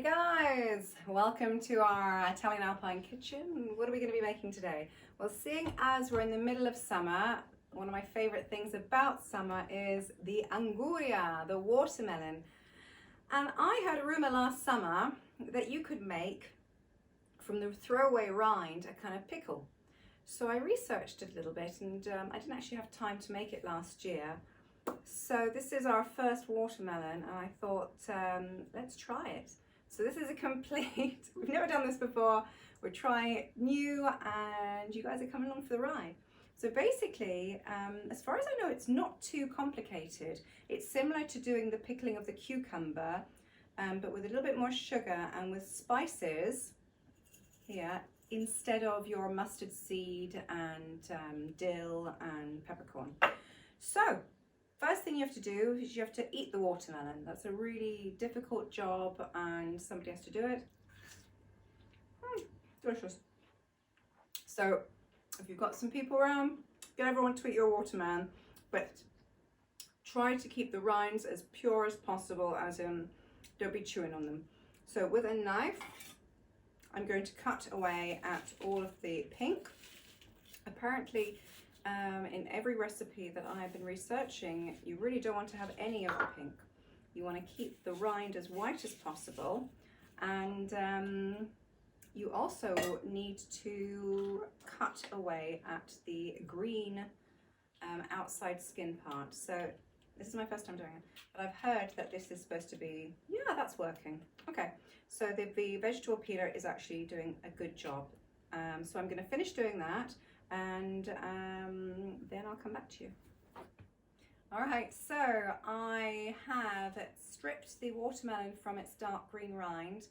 Hey guys, welcome to our Italian Alpine kitchen. What are we going to be making today? Well, seeing as we're in the middle of summer, one of my favorite things about summer is the anguria, the watermelon. And I heard a rumor last summer that you could make from the throwaway rind a kind of pickle. So I researched it a little bit and I didn't actually have time to make it last year. So this is our first watermelon and I thought, let's try it. So this is a complete, we've never done this before, we're trying it new and you guys are coming along for the ride. So basically, as far as I know, it's not too complicated. It's similar to doing the pickling of the cucumber, but with a little bit more sugar and with spices here instead of your mustard seed and dill and peppercorn. So first thing you have to do is you have to eat the watermelon. That's a really difficult job and somebody has to do it. Delicious. So if you've got some people around, get everyone to eat your watermelon, but try to keep the rinds as pure as possible, as in don't be chewing on them. So with a knife, I'm going to cut away at all of the pink. Apparently, in every recipe that I've been researching, you really don't want to have any of the pink. You want to keep the rind as white as possible, and you also need to cut away at the green outside skin part. So this is my first time doing it, but I've heard that this is supposed to be, yeah, that's working. Okay, so the vegetable peeler is actually doing a good job. So I'm going to finish doing that and then I'll come back to you. All right, so I have stripped the watermelon from its dark green rind.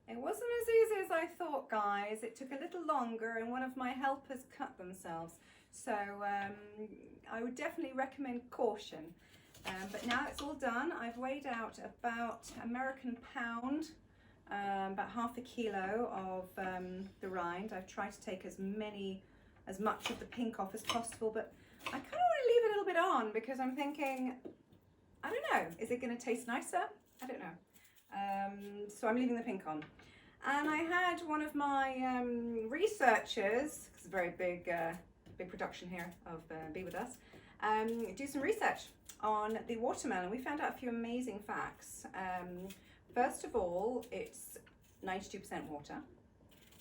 It wasn't as easy as I thought, guys. It took a little longer and one of my helpers cut themselves. So I would definitely recommend caution. But now it's all done. I've weighed out about American pound, about half a kilo of the rind. I've tried to take as much of the pink off as possible, but I kind of want to leave a little bit on because I'm thinking, I don't know, is it going to taste nicer? I don't know. So I'm leaving the pink on. And I had one of my researchers, it's a very big production here of Be With Us, do some research on the watermelon. We found out a few amazing facts. First of all, it's 92% water.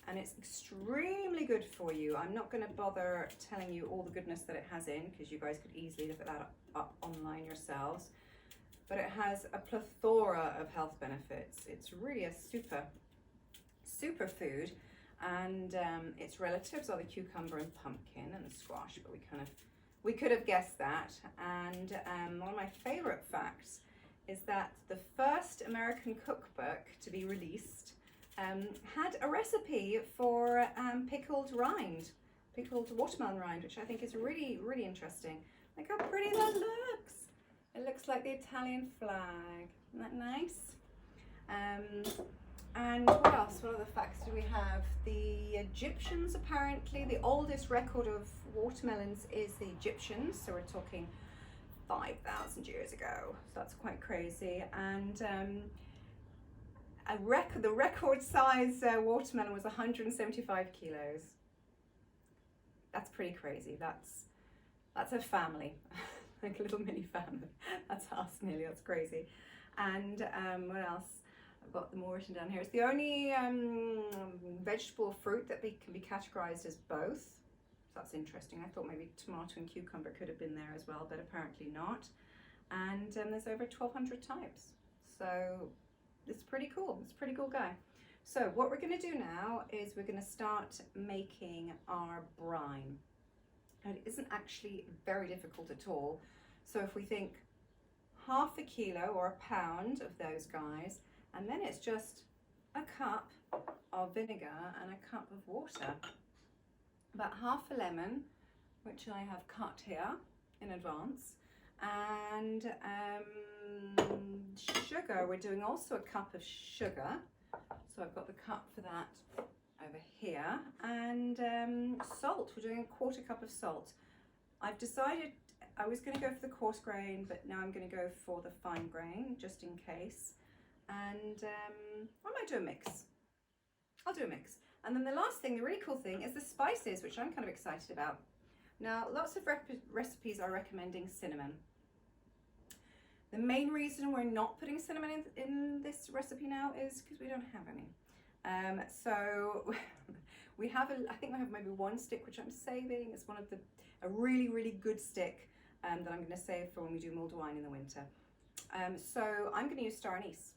And it's extremely good for you. I'm not going to bother telling you all the goodness that it has in because you guys could easily look at that up online yourselves. But it has a plethora of health benefits. It's really a super food, and its relatives are the cucumber and pumpkin and the squash. But we could have guessed that. And one of my favorite facts is that the first American cookbook to be released had a recipe for pickled watermelon rind, which I think is really, really interesting. Look how pretty that looks. It looks like the Italian flag. Isn't that nice? And what else? What other facts do we have? The Egyptians, apparently, the oldest record of watermelons is the Egyptians. So we're talking 5,000 years ago. So that's quite crazy. And the record size watermelon was 175 kilos. That's pretty crazy. That's a family, like a little mini family. That's us nearly. That's crazy. And what else? I've got them all written down here. It's the only vegetable or fruit that can be categorized as both. So that's interesting. I thought maybe tomato and cucumber could have been there as well, but apparently not. And there's over 1,200 types. So it's pretty cool. It's a pretty cool guy. So what we're going to do now is we're going to start making our brine. And it isn't actually very difficult at all. So if we think half a kilo or a pound of those guys, and then it's just a cup of vinegar and a cup of water. About half a lemon, which I have cut here in advance. And sugar, we're doing also a cup of sugar. So I've got the cup for that over here. And salt, we're doing a 1/4 cup of salt. I've decided I was going to go for the coarse grain, but now I'm going to go for the fine grain, just in case. and I might do a mix. I'll do a mix. And then the last thing, the really cool thing, is the spices, which I'm kind of excited about. Now, lots of recipes are recommending cinnamon. The main reason we're not putting cinnamon in this recipe now is because we don't have any. So we have, I think we have maybe one stick which I'm saving. It's one of a really, really good stick that I'm going to save for when we do mulled wine in the winter. So I'm going to use star anise.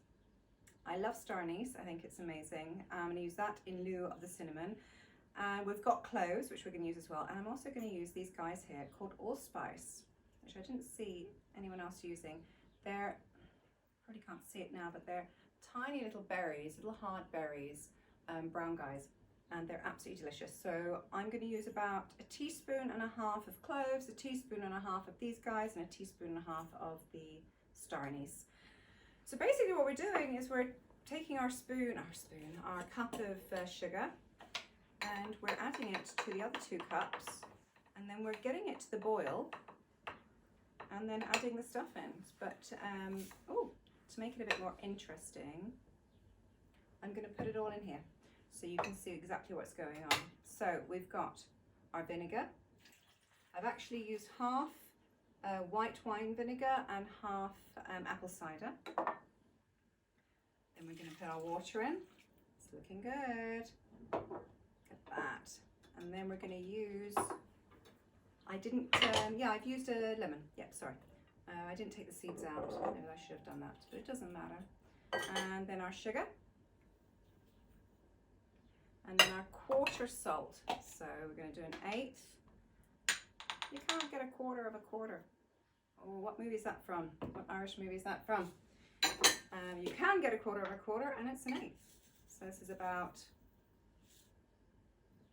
I love star anise. I think it's amazing. I'm going to use that in lieu of the cinnamon. And we've got cloves, which we're going to use as well. And I'm also going to use these guys here called allspice, which I didn't see anyone else using. They're, probably can't see it now, but they're tiny little berries, little hard berries, brown guys, and they're absolutely delicious. So I'm going to use about 1.5 teaspoons of cloves, 1.5 teaspoons of these guys, and 1.5 teaspoons of the star anise. So basically what we're doing is we're taking our cup of sugar, and we're adding it to the other 2 cups, and then we're getting it to the boil, and then adding the stuff in. But to make it a bit more interesting, I'm going to put it all in here so you can see exactly what's going on. So we've got our vinegar. I've actually used half white wine vinegar and half apple cider. Then we're going to put our water in. It's looking good. Look at that. And then we're going to use, I've used a lemon. Yep, sorry. I didn't take the seeds out. Maybe I should have done that, but it doesn't matter. And then our sugar. And then our quarter salt. So we're going to do 1/8. You can't get 1/4 of a quarter. Oh, what movie is that from? What Irish movie is that from? You can get 1/4 of a quarter, and it's 1/8. So this is about,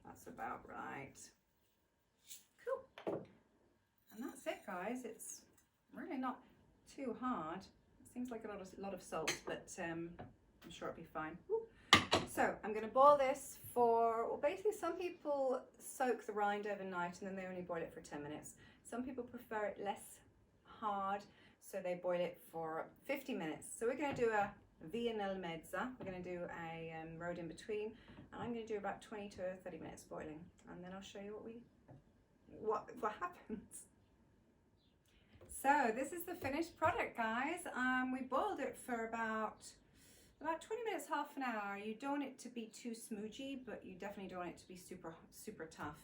that's about right. Cool. And that's it, guys. It's really not too hard. It seems like a lot of salt, but I'm sure it'll be fine. Woo. So I'm going to boil this for, well, basically some people soak the rind overnight and then they only boil it for 10 minutes. Some people prefer it less hard, so they boil it for 50 minutes. So we're going to do a via nel mezza. We're going to do a road in between, and I'm going to do about 20 to 30 minutes boiling, and then I'll show you what happens. So this is the finished product, guys. We boiled it for about 20 minutes, half an hour. You don't want it to be too smoogy, but you definitely don't want it to be super tough.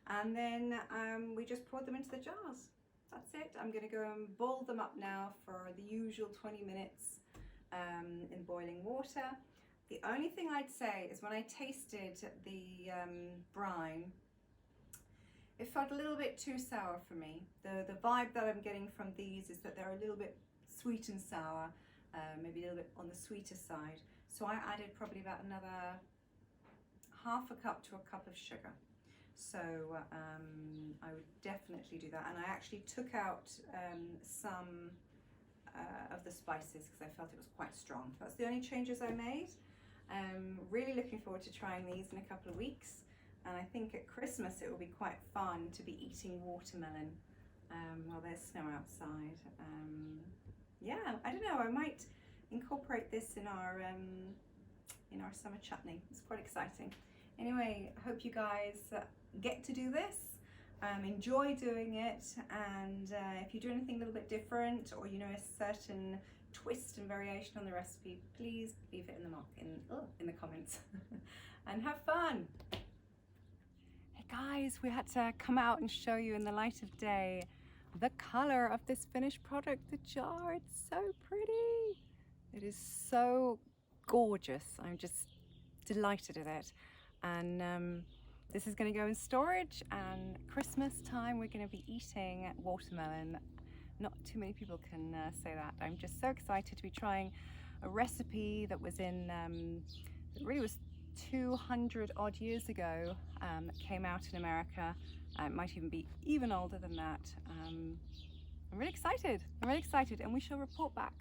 And then we just poured them into the jars. That's it. I'm going to go and boil them up now for the usual 20 minutes in boiling water. The only thing I'd say is when I tasted the brine, it felt a little bit too sour for me. The vibe that I'm getting from these is that they're a little bit sweet and sour, maybe a little bit on the sweeter side. So I added probably about another 1/2 cup to 1 cup of sugar. So I would definitely do that. And I actually took out some of the spices because I felt it was quite strong. That's the only changes I made. Really looking forward to trying these in a couple of weeks. And I think at Christmas it will be quite fun to be eating watermelon while there's snow outside. Yeah, I don't know, I might incorporate this in our summer chutney. It's quite exciting. Anyway, I hope you guys get to do this, enjoy doing it, and if you do anything a little bit different, or you know a certain twist and variation on the recipe, please leave it in the comments and have fun. Hey guys, we had to come out and show you in the light of day the color of this finished product, the jar. It's so pretty. It is so gorgeous. I'm just delighted with it. And this is going to go in storage, and Christmas time we're going to be eating watermelon. Not too many people can say that. I'm just so excited to be trying a recipe that was in, it really was 200 odd years ago, that came out in America. It might even be even older than that. I'm really excited, and we shall report back.